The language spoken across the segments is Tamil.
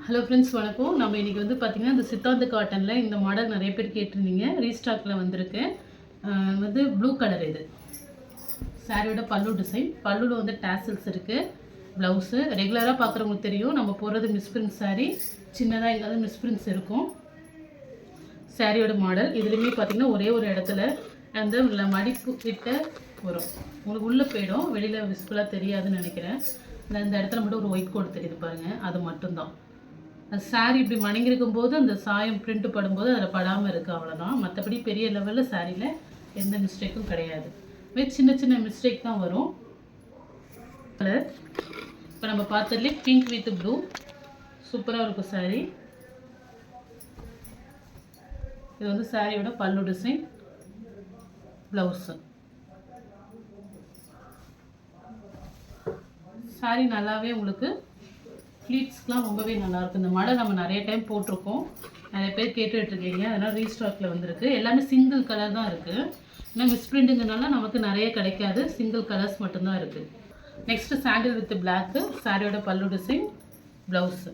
ஹலோ ஃப்ரெண்ட்ஸ், வணக்கம். நம்ம இன்றைக்கி வந்து பார்த்திங்கன்னா இந்த சித்தாந்த் காட்டனில் இந்த மாடல் நிறைய பேர் கேட்டிருந்தீங்க. ரீஸ்டாக்கில் வந்திருக்கு. வந்து ப்ளூ கலர். இது சாரியோட பல்லு டிசைன். பல்லுவில் வந்து டேசல்ஸ் இருக்குது. ப்ளவுஸு ரெகுலராக பார்க்குறவங்களுக்கு தெரியும். நம்ம போடுறது மிஸ்பிரிண்ட் சாரீ. சின்னதாக எங்காவது மிஸ்பிரிண்ட்ஸ் இருக்கும். சாரியோட மாடல் இதுலேயுமே பார்த்திங்கன்னா ஒரே ஒரு இடத்துல அந்த மடிப்பு கிட்ட வரும். உங்களுக்கு உள்ளே போயிடும். வெளியில் விசிபிளாக தெரியாதுன்னு நினைக்கிறேன். இந்த இடத்துல மட்டும் ஒரு ஒயிட் கோட் தெரியுது பாருங்கள். அது மட்டும்தான். சாரீ இப்படி மணங்கிருக்கும் போது அந்த சாயம் பிரிண்ட் படும்போது அதில் படாமல் இருக்குது, அவ்வளோதான். மற்றபடி பெரிய லெவலில் சாரியில் எந்த மிஸ்டேக்கும் கிடையாது. சின்ன சின்ன மிஸ்டேக் தான் வரும். கலர் இப்போ நம்ம பார்த்ததுலேயே பிங்க் வித் ப்ளூ சூப்பராக இருக்கும் சாரீ. இது வந்து சாரியோட பல்லு டிசைன், ப்ளவுஸு. சாரீ நல்லாவே உங்களுக்கு ஃப்ளீட்ஸ்க்கெலாம் ரொம்பவே நல்லாயிருக்கும். இந்த மாடல் நம்ம நிறைய டைம் போட்டிருக்கோம். நிறைய பேர் கேட்டுட்ருக்கீங்க. அதனால் ரீஸ்டாக்கில் வந்திருக்கு. எல்லாமே சிங்கிள் கலர் தான் இருக்குது. ஏன்னா மிஸ்பிரிண்ட்டுங்கிறனால நமக்கு நிறைய கிடைக்காது. சிங்கிள் கலர்ஸ் மட்டும்தான் இருக்குது. Next sandal with block. சாரியோட பல்லு டிசைன், ப்ளவுஸு.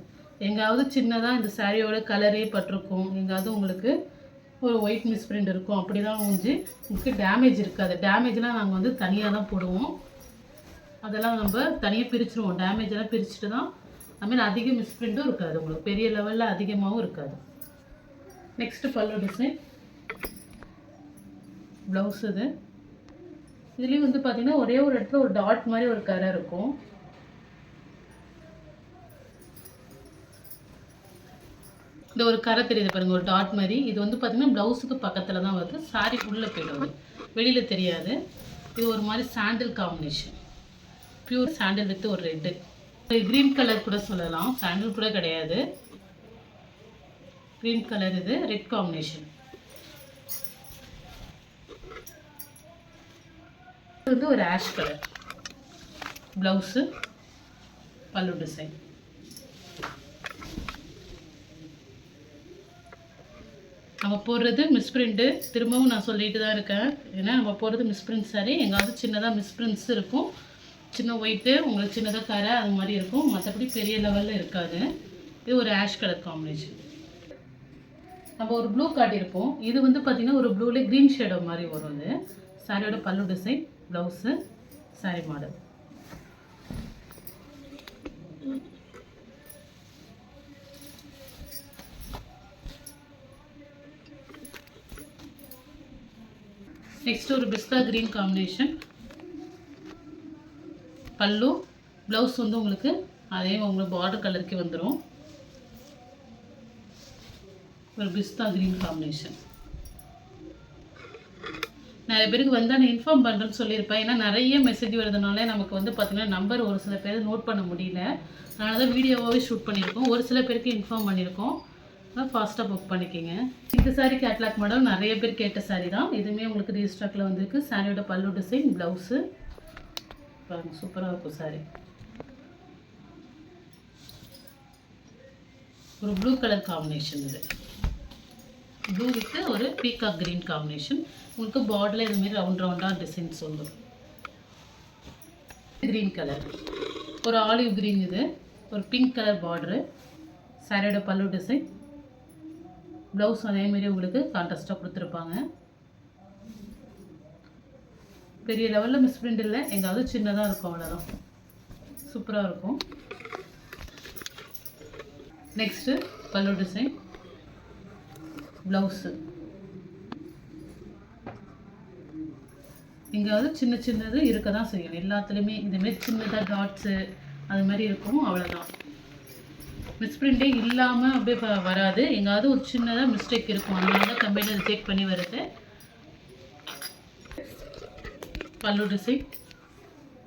எங்காவது சின்னதாக இந்த சாரியோட கலரே பட்டிருக்கும். எங்காவது உங்களுக்கு ஒரு ஒயிட் மிஸ்பிரிண்ட் இருக்கும். அப்படி தான் உங்களுக்கு டேமேஜ் இருக்காது. டேமேஜ்லாம் நாங்கள் வந்து தனியாக தான் போடுவோம். அதெல்லாம் நம்ம தனியாக பிரிச்சுருவோம். டேமேஜெல்லாம் பிரிச்சுட்டு தான். அதுமாதிரி அதிக மிஸ்பிரிண்ட்டும் இருக்காது. உங்களுக்கு பெரிய லெவலில் அதிகமாகவும் இருக்காது. நெக்ஸ்ட்டு பல்லு டிசைன், ப்ளவுஸ். இதுலேயும் வந்து பார்த்திங்கன்னா ஒரே ஒரு இடத்துல ஒரு டாட் மாதிரி ஒரு கலர் இருக்கும். இந்த ஒரு கரை தெரியுது பாருங்கள், ஒரு டாட் மாதிரி. இது வந்து பார்த்திங்கன்னா ப்ளவுஸுக்கு பக்கத்தில் தான் வருது. சாரி உள்ளே போய்டும், வெளியில் தெரியாது. இது ஒரு மாதிரி சாண்டில் காம்பினேஷன். பியூர் சாண்டில் வித் ஒரு ரெட்டு. க்ரீன் கலர் கூட சொல்லலாம், சாண்டில் கூட கிடையாது. Green colour. இது ரெட் காம்பினேஷன். இது வந்து ஒரு ஆஷ் கலர். ப்ளவுஸு, பல்லு டிசைன். நம்ம போடுறது மிஸ்பிரிண்ட்டு. திரும்பவும் நான் சொல்லிட்டு தான் இருக்கேன். ஏன்னா நம்ம போடுறது மிஸ்பிரிண்ட் சாரி. எங்காவது சின்னதாக மிஸ்பிரிண்ட்ஸ் இருக்கும். சின்ன ஒயிட்டு, உங்களுக்கு சின்னதாக கரை அது மாதிரி இருக்கும். மற்றபடி பெரிய லெவலில் இருக்காது. இது ஒரு ஆஷ் கலர் காம்பினேஷன். நம்ம ஒரு ப்ளூ காட்டியிருப்போம். இது வந்து பார்த்திங்கன்னா ஒரு ப்ளூவில் க்ரீன் ஷேடோ மாதிரி வரும். இது சாரியோட பல்லு design, blouse, sorry model. Next ஒரு பிஸ்தா க்ரீன் காம்பினேஷன். பல்லு, ப்ளவுஸ் வந்து உங்களுக்கு அதே உங்களுக்கு பார்டர் கலருக்கு வந்துடும். ஒரு பிஸ்தா க்ரீன் காம்பினேஷன். நிறைய பேருக்கு வந்து நான் இன்ஃபார்ம் பண்ணுறேன்னு சொல்லியிருப்பேன். ஏன்னா நிறைய மெசேஜ் வருதுனால நமக்கு வந்து பார்த்திங்கன்னா நம்பர் ஒரு சில பேர் நோட் பண்ண முடியல. அதனால தான் வீடியோவாகவே ஷூட் பண்ணியிருக்கோம். ஒரு சில பேருக்கு இன்ஃபார்ம் பண்ணியிருக்கோம். அதான் ஃபாஸ்ட்டாக புக் பண்ணிக்கிங்க. இந்த சாரீ கேட்லாக் மாடல் நிறைய பேர் கேட்ட சாரீ தான். இதுவுமே உங்களுக்கு ரீஸ்டாக்கில் வந்திருக்கு. சாரியோட பல்லு டிசைன், ப்ளவுஸு பாருங்கள், சூப்பராக இருக்கும் சாரீ. ஒரு ப்ளூ கலர் காம்பினேஷன். இது ப்ளூ வித் ஒரு பீகாக் க்ரீன் காம்பினேஷன். உங்களுக்கு பார்டரில் இதுமாரி ரவுண்டாக டிசைன்ஸ் வந்துடும். க்ரீன் கலர், ஒரு ஆலிவ் க்ரீன். இது ஒரு பிங்க் கலர் பார்டரு. சாரியோட பல்லு டிசைன், ப்ளவுஸ் அதேமாரி உங்களுக்கு கான்ட்ராஸ்ட்டாக கொடுத்துருப்பாங்க. பெரிய லெவலில் மிஸ்பிரிண்ட் இல்லை, எங்காவது சின்னதாக இருக்கும், அவ்வளோதான். சூப்பராக இருக்கும். நெக்ஸ்ட்டு பல்லு டிசைன், ப்ளவுஸு. எங்காவது சின்ன சின்னது இருக்க தான் செய்யும். எல்லாத்துலேயுமே இதுமாரி சின்னதாக டாட்ஸு அது மாதிரி இருக்கும், அவ்வளோதான். மிஸ்பிரிண்டே இல்லாமல் அப்படியே வராது. எங்காவது ஒரு சின்னதாக மிஸ்டேக் இருக்கும். அதனால தான் கம்பெனியில் செக் பண்ணி வருது. பல்லு டிசைன்,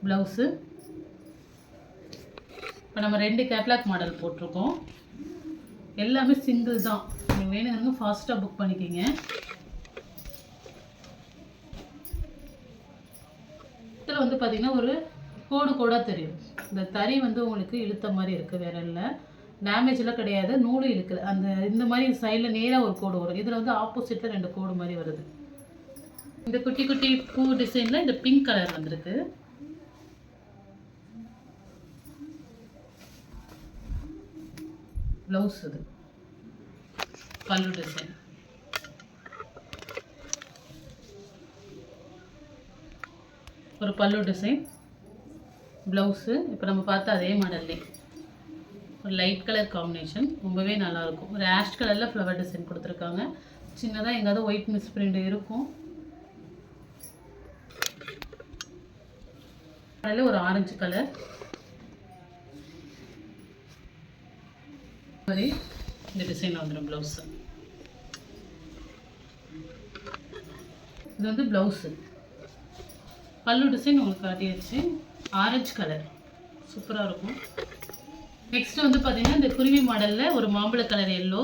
ப்ளவுஸு. இப்போ நம்ம 2 கேட்லாக் மாடல் போட்டிருக்கோம். எல்லாமே சிங்கிள் தான். நீங்கள் வேணுங்கிறவங்க ஃபாஸ்ட்டாக புக் பண்ணிக்கிங்க. இதில் வந்து பார்த்திங்கன்னா ஒரு கோடாக தெரியும். இந்த தறி வந்து உங்களுக்கு இழுத்த மாதிரி இருக்குது, வேற இல்லை. டேமேஜெலாம் கிடையாது. நூலும் இழுக்கல. இந்த மாதிரி சைடில் நேராக ஒரு கோடு வரும். இதில் வந்து ஆப்போசிட்டில் 2 கோடு மாதிரி வருது. இந்த குட்டி குட்டி பூ டிசைனில் இந்த பிங்க் கலர் வந்திருக்கு. ப்ளவுஸ் இது பல்லு டிசைன். ஒரு பல்லு டிசைன், ப்ளவுஸு. இப்போ நம்ம பார்த்த அதே மாடல்லே ஒரு லைட் கலர் காம்பினேஷன், ரொம்பவே நல்லாயிருக்கும். ஒரு ஆஷ் கலரில் ஃப்ளவர் டிசைன் கொடுத்துருக்காங்க. சின்னதாக எங்காவது ஒயிட் மிஸ் பிரிண்ட் இருக்கும். அதில் ஒரு ஆரஞ்சு கலர் மாதிரி இந்த டிசைன் வந்துடும் ப்ளவுஸு. இது வந்து ப்ளவுஸு. பல்லு டிசைன் உங்களுக்கு காட்டியாச்சு. ஆரஞ்சு கலர் சூப்பராக இருக்கும். நெக்ஸ்ட் வந்து பார்த்தீங்கன்னா இந்த குருவி மாடலில் ஒரு மாம்பழ கலர் எல்லோ,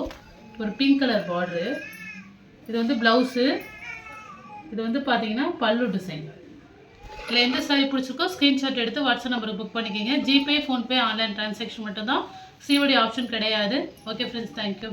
ஒரு பிங்க் கலர் பார்டரு. இது வந்து ப்ளவுஸு. இது வந்து பார்த்தீங்கன்னா பல்லு டிசைன். இதில் எந்த சாரி பிடிச்சிருக்கோ ஸ்க்ரீன்ஷாட் எடுத்து வாட்ஸ்அப் நம்பருக்கு புக் பண்ணிக்கோங்க. ஜிபே, ஃபோன்பே, ஆன்லைன் ட்ரான்சாக்ஷன் மட்டும்தான், சிஓடி ஆப்ஷன் கிடையாது. Okay friends, thank you.